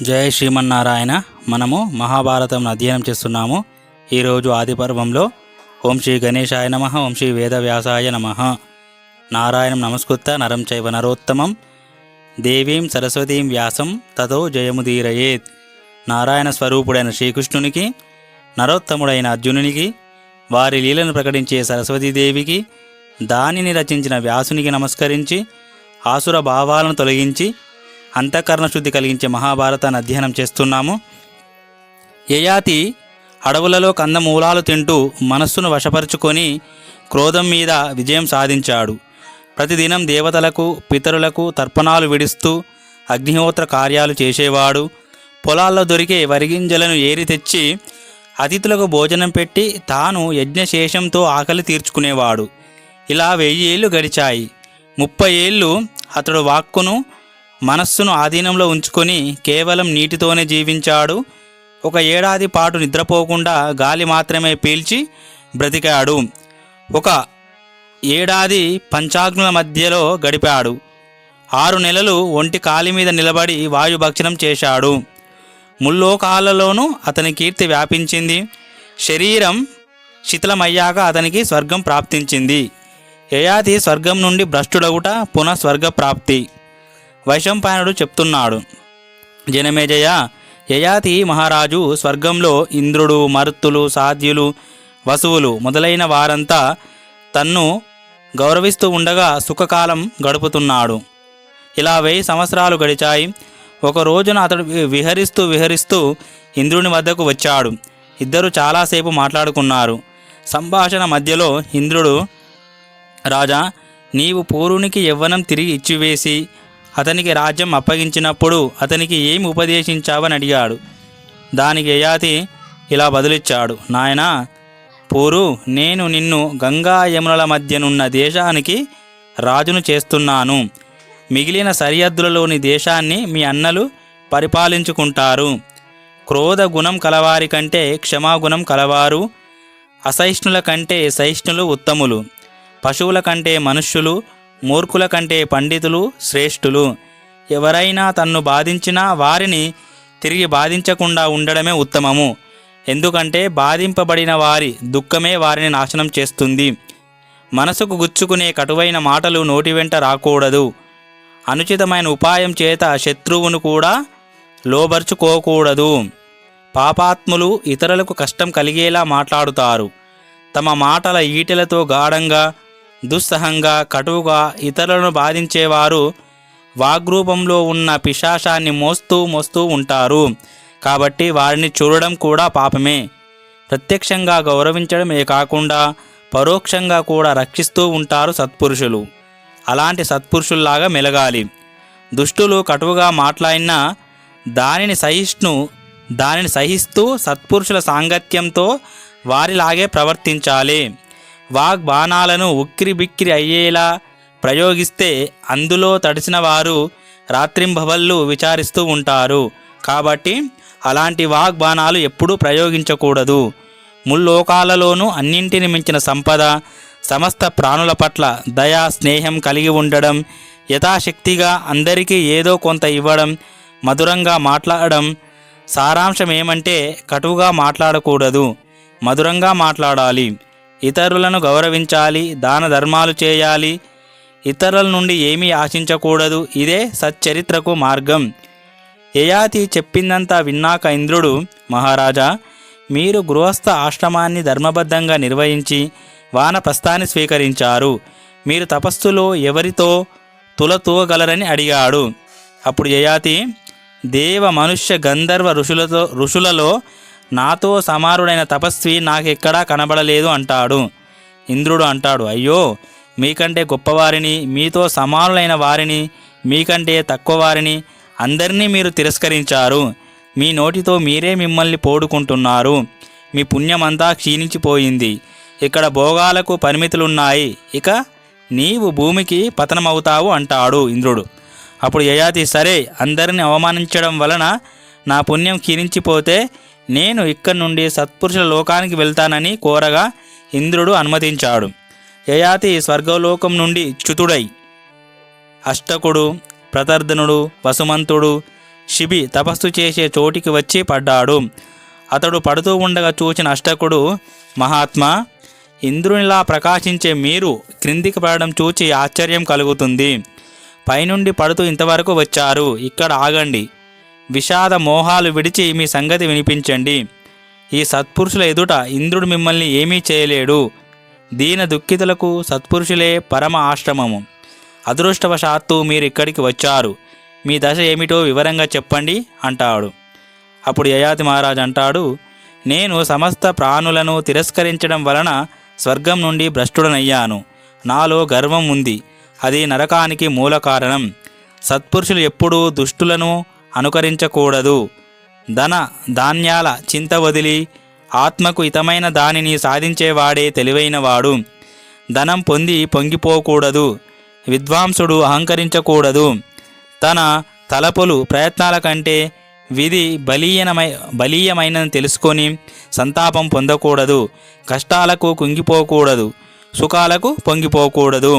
జయ శ్రీమన్నారాయణ. మనము మహాభారతం అధ్యయనం చేస్తున్నాము. ఈరోజు ఆది పర్వంలో ఓం శ్రీ గణేశాయ నమః, ఓం శ్రీ వేదవ్యాసాయ నమః. నారాయణం నమస్కృత్య నరం చైవ నరోత్తమం దేవీం సరస్వతీం వ్యాసం తతో జయముదీరయేత్. నారాయణ స్వరూపుడైన శ్రీకృష్ణునికి, నరోత్తముడైన అర్జునునికి, వారి లీలను ప్రకటించే సరస్వతీదేవికి, దానిని రచించిన వ్యాసునికి నమస్కరించి ఆసుర భావాలను తొలగించి అంతఃకరణ శుద్ధి కలిగించే మహాభారతాన్ని అధ్యయనం చేస్తున్నాము. యయాతి అడవులలో కందమూలాలు తింటూ మనస్సును వశపరుచుకొని క్రోధం మీద విజయం సాధించాడు. ప్రతిదినం దేవతలకు, పితరులకు తర్పణాలు విడుస్తూ అగ్నిహోత్ర కార్యాలు చేసేవాడు. పొలాల్లో దొరికే వరిగింజలను ఏరి తెచ్చి అతిథులకు భోజనం పెట్టి తాను యజ్ఞశేషంతో ఆకలి తీర్చుకునేవాడు. ఇలా 1000 ఏళ్ళు గడిచాయి. 30 ఏళ్ళు అతడు వాక్కును, మనస్సును ఆధీనంలో ఉంచుకొని కేవలం నీటితోనే జీవించాడు. 1 ఏడాది పాటు నిద్రపోకుండా గాలి మాత్రమే పీల్చి బ్రతికాడు. 1 ఏడాది పంచాగ్నుల మధ్యలో గడిపాడు. 6 నెలలు ఒంటి కాలి మీద నిలబడి వాయుభక్షణం చేశాడు. ముల్లోకాలలోనూ అతని కీర్తి వ్యాపించింది. శరీరం శిథిలమయ్యాక అతనికి స్వర్గం ప్రాప్తించింది. యయాతి స్వర్గం నుండి భ్రష్టుడగుట పునః స్వర్గప్రాప్తి. వైశంపాయనుడు చెప్తున్నాడు. జనమేజయ, యయాతి మహారాజు స్వర్గంలో ఇంద్రుడు, మరుత్తులు, సాధ్యులు, వసువులు మొదలైన వారంతా తన్ను గౌరవిస్తూ ఉండగా సుఖకాలం గడుపుతున్నాడు. ఇలా 1000 సంవత్సరాలు గడిచాయి. ఒక రోజున అతడు విహరిస్తూ ఇంద్రుని వద్దకు వచ్చాడు. ఇద్దరు చాలాసేపు మాట్లాడుకున్నారు. సంభాషణ మధ్యలో ఇంద్రుడు, రాజా, నీవు పూర్వునికి యవ్వనం తిరిగి ఇచ్చివేసి అతనికి రాజ్యం అప్పగించినప్పుడు అతనికి ఏమి ఉపదేశించావని అడిగాడు. దానికి యయాతి ఇలా బదులిచ్చాడు. నాయనా, పూరు, నేను నిన్ను గంగా యమునల మధ్యనున్న దేశానికి రాజును చేస్తున్నాను. మిగిలిన సరిహద్దులలోని దేశాన్ని మీ అన్నలు పరిపాలించుకుంటారు. క్రోధ గుణం కలవారి కంటే క్షమాగుణం కలవారు, అసహిష్ణుల కంటే సహిష్ణులు ఉత్తములు, పశువుల కంటే మనుష్యులు, మూర్ఖుల కంటే పండితులు శ్రేష్ఠులు. ఎవరైనా తన్ను బాధించినా వారిని తిరిగి బాధించకుండా ఉండడమే ఉత్తమము. ఎందుకంటే బాధింపబడిన వారి దుఃఖమే వారిని నాశనం చేస్తుంది. మనసుకు గుచ్చుకునే కటువైన మాటలు నోటి వెంట రాకూడదు. అనుచితమైన ఉపాయం చేత శత్రువును కూడా లోబర్చుకోకూడదు. పాపాత్ములు ఇతరులకు కష్టం కలిగేలా మాట్లాడుతారు. తమ మాటల ఈటెలతో గాఢంగా, దుస్సహంగా, కటువుగా ఇతరులను బాధించేవారు వాగ్రూపంలో ఉన్న పిశాచాన్ని మోస్తూ ఉంటారు. కాబట్టి వారిని చూడడం కూడా పాపమే. ప్రత్యక్షంగా గౌరవించడమే కాకుండా పరోక్షంగా కూడా రక్షిస్తూ ఉంటారు సత్పురుషులు. అలాంటి సత్పురుషుల్లాగా మెలగాలి. దుష్టులు కటువుగా మాట్లాడినా దానిని సహిస్తూ సత్పురుషుల సాంగత్యంతో వారిలాగే ప్రవర్తించాలి. వాగ్బాణాలను ఉక్కిరిబిక్కిరి అయ్యేలా ప్రయోగిస్తే అందులో తడిసిన వారు రాత్రింబవళ్ళు విచారిస్తూ ఉంటారు. కాబట్టి అలాంటి వాగ్బాణాలు ఎప్పుడూ ప్రయోగించకూడదు. ముల్లోకాలలోనూ అన్నింటిని మించిన సంపద, సమస్త ప్రాణుల పట్ల దయా స్నేహం కలిగి ఉండడం, యథాశక్తిగా అందరికీ ఏదో కొంత ఇవ్వడం, మధురంగా మాట్లాడడం. సారాంశం ఏమంటే కటువుగా మాట్లాడకూడదు, మధురంగా మాట్లాడాలి. ఇతరులను గౌరవించాలి, దాన ధర్మాలు చేయాలి, ఇతరుల నుండి ఏమీ ఆశించకూడదు. ఇదే సచ్చరిత్రకు మార్గం. యయాతి చెప్పిందంతా విన్నాక ఇంద్రుడు, మహారాజా, మీరు గృహస్థ ఆశ్రమాన్ని ధర్మబద్ధంగా నిర్వహించి వానప్రస్థాన్ని స్వీకరించారు. మీరు తపస్సులో ఎవరితో తులతూగలరని అడిగాడు. అప్పుడు యయాతి, దేవ, మనుష్య, గంధర్వ ఋషులలో నాతో సమానుడైన తపస్వి నాకెక్కడా కనబడలేదు అంటాడు. ఇంద్రుడు అంటాడు, అయ్యో, మీకంటే గొప్పవారిని, మీతో సమానులైన వారిని, మీకంటే తక్కువ వారిని అందరినీ మీరు తిరస్కరించారు. మీ నోటితో మీరే మిమ్మల్ని పోడుకుంటున్నారు. మీ పుణ్యమంతా క్షీణించిపోయింది. ఇక్కడ భోగాలకు పరిమితులున్నాయి. ఇక నీవు భూమికి పతనమవుతావు అంటాడు ఇంద్రుడు. అప్పుడు యయాతి, సరే, అందరిని అవమానించడం వలన నా పుణ్యం క్షీణించిపోతే నేను ఇక్కడి నుండి సత్పురుషుల లోకానికి వెళ్తానని కోరగా ఇంద్రుడు అనుమతించాడు. యయాతి స్వర్గలోకం నుండి చ్యుతుడై అష్టకుడు, ప్రతర్ధనుడు, వసుమంతుడు, శిబి తపస్సు చేసే చోటికి వచ్చి పడ్డాడు. అతడు పడుతూ ఉండగా చూసిన అష్టకుడు, మహాత్మా, ఇంద్రునిలా ప్రకాశించే మీరు క్రిందికి పడడం చూచి ఆశ్చర్యం కలుగుతుంది. పైనుండి పడుతూ ఇంతవరకు వచ్చారు, ఇక్కడ ఆగండి. విషాద మోహాలు విడిచి మీ సంగతి వినిపించండి. ఈ సత్పురుషుల ఎదుట ఇంద్రుడు మిమ్మల్ని ఏమీ చేయలేడు. దీన దుఃఖితులకు సత్పురుషులే పరమ ఆశ్రమము. అదృష్టవశాత్తు మీరు ఇక్కడికి వచ్చారు. మీ దశ ఏమిటో వివరంగా చెప్పండి అంటాడు. అప్పుడు యయాతి మహారాజు అంటాడు, నేను సమస్త ప్రాణులను తిరస్కరించడం వలన స్వర్గం నుండి భ్రష్టుడనయ్యాను. నాలో గర్వం ఉంది, అది నరకానికి మూల కారణం. సత్పురుషులు ఎప్పుడూ దుష్టులను అనుకరించకూడదు. ధాన్యాల చింత వదిలి ఆత్మకు హితమైన దానిని సాధించేవాడే తెలివైనవాడు. ధనం పొంది పొంగిపోకూడదు. విద్వాంసుడు అహంకరించకూడదు. తన తలపులు ప్రయత్నాల కంటే విధి బలీయమైనని తెలుసుకొని సంతాపం పొందకూడదు. కష్టాలకు కుంగిపోకూడదు, సుఖాలకు పొంగిపోకూడదు.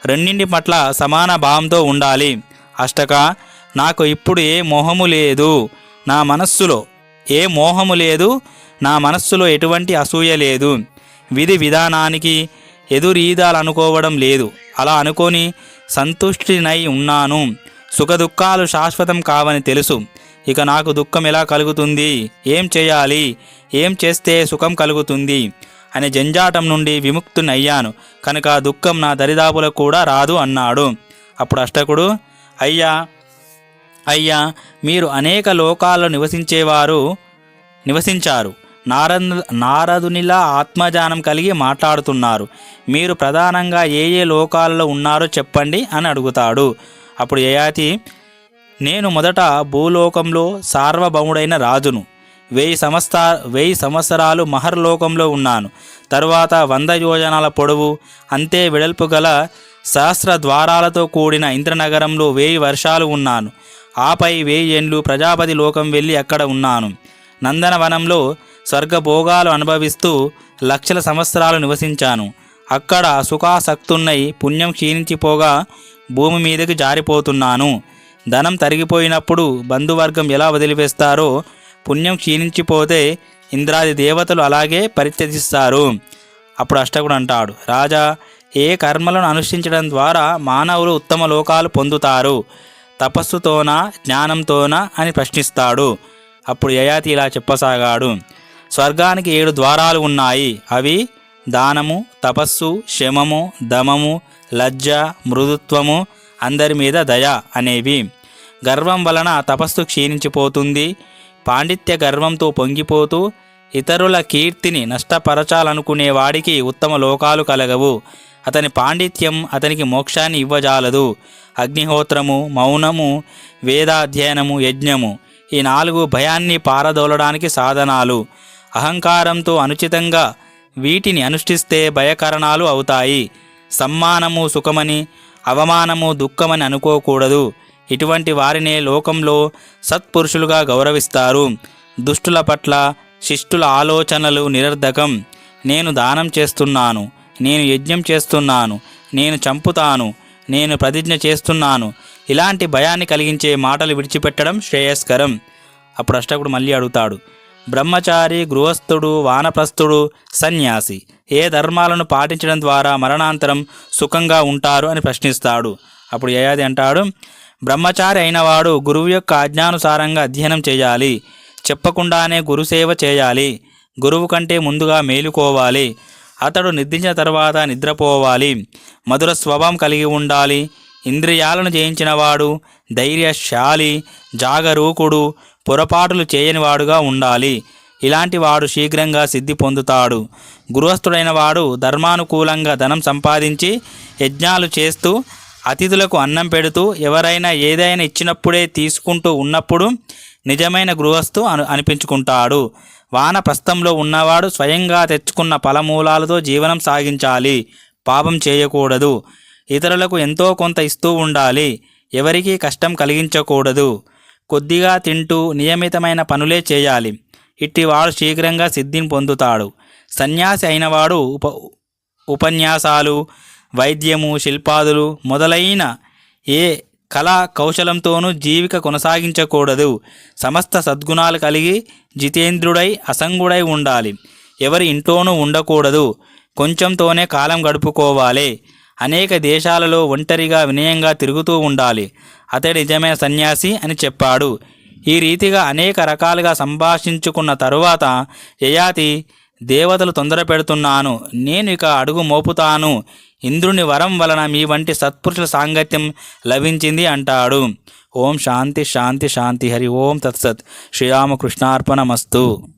రెండింటి పట్ల సమాన భావంతో ఉండాలి. అష్టక, నాకు ఇప్పుడు ఏ మోహము లేదు. నా మనస్సులో ఎటువంటి అసూయ లేదు. విధి విధానానికి ఎదురీదాలనుకోవడం లేదు. అలా అనుకొని సంతుష్టినై ఉన్నాను. సుఖదుఖాలు శాశ్వతం కావని తెలుసు. ఇక నాకు దుఃఖం ఎలా కలుగుతుంది? ఏం చేయాలి? ఏం చేస్తే సుఖం కలుగుతుంది అనే జంజాటం నుండి విముక్తునయ్యాను కనుక దుఃఖం నా దరిదాపులకు కూడా రాదు అన్నాడు. అప్పుడు అష్టకుడు, అయ్యా, మీరు అనేక లోకాల్లో నివసించారు. నారదునిలా ఆత్మజ్ఞానం కలిగి మాట్లాడుతున్నారు. మీరు ప్రధానంగా ఏ ఏ లోకాలలో ఉన్నారో చెప్పండి అని అడుగుతాడు. అప్పుడు యయాతి, నేను మొదట భూలోకంలో సార్వభౌముడైన రాజును. 1000 సంవత్సరాలు మహర్లోకంలో ఉన్నాను. తరువాత 100 యోజనాల పొడవు అంతే వెడల్పు గల సహస్ర ద్వారాలతో కూడిన ఇంద్రనగరంలో 1000 వర్షాలు ఉన్నాను. ఆపై 1000 ఏండ్లు ప్రజాపతి లోకం వెళ్ళి అక్కడ ఉన్నాను. నందనవనంలో స్వర్గభోగాలు అనుభవిస్తూ లక్షల సంవత్సరాలు నివసించాను. అక్కడ సుఖాసక్తున్నై పుణ్యం క్షీణించిపోగా భూమి మీదకి జారిపోతున్నాను. ధనం తరిగిపోయినప్పుడు బంధువర్గం ఎలా వదిలివేస్తారో పుణ్యం క్షీణించిపోతే ఇంద్రాది దేవతలు అలాగే పరిత్యజిస్తారు. అప్పుడు అష్టకుడు అంటాడు, రాజా, ఏ కర్మలను అనుష్ఠించడం ద్వారా మానవులు ఉత్తమ లోకాలు పొందుతారు? తపస్సుతోనా జ్ఞానంతోనా అని ప్రశ్నిస్తాడు. అప్పుడు యయాతి ఇలా చెప్పసాగాడు, స్వర్గానికి 7 ద్వారాలు ఉన్నాయి. అవి దానము, తపస్సు, శమము, దమము, లజ్జ, మృదుత్వము, అందరి మీద దయ అనేవి. గర్వం వలన తపస్సు క్షీణించిపోతుంది. పాండిత్య గర్వంతో పొంగిపోతూ ఇతరుల కీర్తిని నష్టపరచాలనుకునే వాడికి ఉత్తమ లోకాలు కలగవు. అతని పాండిత్యం అతనికి మోక్షాన్ని ఇవ్వజాలదు. అగ్నిహోత్రము, మౌనము, వేదాధ్యయనము, యజ్ఞము, ఈ 4 భయాన్ని పారదోలడానికి సాధనాలు. అహంకారంతో అనుచితంగా వీటిని అనుష్ఠిస్తే భయకరణాలు అవుతాయి. సమ్మానము సుఖమని, అవమానము దుఃఖమని అనుకోకూడదు. ఇటువంటి వారినే లోకంలో సత్పురుషులుగా గౌరవిస్తారు. దుష్టుల పట్ల శిష్టుల ఆలోచనలు నిరర్ధకం. నేను దానం చేస్తున్నాను, నేను యజ్ఞం చేస్తున్నాను, నేను చంపుతాను, నేను ప్రతిజ్ఞ చేస్తున్నాను, ఇలాంటి భయాన్ని కలిగించే మాటలు విడిచిపెట్టడం శ్రేయస్కరం. అప్పుడు అష్టకుడు మళ్ళీ అడుగుతాడు, బ్రహ్మచారి, గృహస్థుడు, వానప్రస్థుడు, సన్యాసి ఏ ధర్మాలను పాటించడం ద్వారా మరణాంతరం సుఖంగా ఉంటారు అని ప్రశ్నిస్తాడు. అప్పుడు యయాతి అంటాడు, బ్రహ్మచారి అయినవాడు గురువు యొక్క ఆజ్ఞానుసారంగా అధ్యయనం చేయాలి. చెప్పకుండానే గురుసేవ చేయాలి. గురువు కంటే ముందుగా మేలుకోవాలి. అతడు నిద్రించిన తర్వాత నిద్రపోవాలి. మధుర స్వభావం కలిగి ఉండాలి. ఇంద్రియాలను జయించినవాడు, ధైర్యశాలి, జాగరూకుడు, పొరపాటులు చేయనివాడుగా ఉండాలి. ఇలాంటి వాడు శీఘ్రంగా సిద్ధి పొందుతాడు. గృహస్థుడైన వాడు ధర్మానుకూలంగా ధనం సంపాదించి యజ్ఞాలు చేస్తూ అతిథులకు అన్నం పెడుతూ ఎవరైనా ఏదైనా ఇచ్చినప్పుడే తీసుకుంటూ ఉన్నప్పుడు నిజమైన గృహస్థు అనిపించుకుంటాడు. వానప్రస్థంలో ఉన్నవాడు స్వయంగా తెచ్చుకున్న ఫలమూలాలతో జీవనం సాగించాలి. పాపం చేయకూడదు. ఇతరులకు ఎంతో కొంత ఇస్తూ ఉండాలి. ఎవరికీ కష్టం కలిగించకూడదు. కొద్దిగా తింటూ నియమితమైన పనులే చేయాలి. ఇట్టివాడు శీఘ్రంగా సిద్ధిని పొందుతాడు. సన్యాసి అయినవాడు ఉపన్యాసాలు, వైద్యము, శిల్పాదులు మొదలైన ఏ కళా కౌశలంతోనూ జీవిక కొనసాగించకూడదు. సమస్త సద్గుణాలు కలిగి జితేంద్రుడై అసంగుడై ఉండాలి. ఎవరి ఇంట్లోనూ ఉండకూడదు. కొంచెంతోనే కాలం గడుపుకోవాలి. అనేక దేశాలలో ఒంటరిగా వినయంగా తిరుగుతూ ఉండాలి. అతడి నిజమైన సన్యాసి అని చెప్పాడు. ఈ రీతిగా అనేక రకాలుగా సంభాషించుకున్న తరువాత యయాతి, దేవతలు తొందర పెడుతున్నాను, నేను ఇక అడుగు మోపుతాను. ఇంద్రుని వరం వలన మీ వంటి సత్పురుషుల సాంగత్యం లభించింది అంటాడు. ఓం శాంతి శాంతి శాంతి. హరి ఓం తత్సత్. శ్రీరామకృష్ణార్పణమస్తు.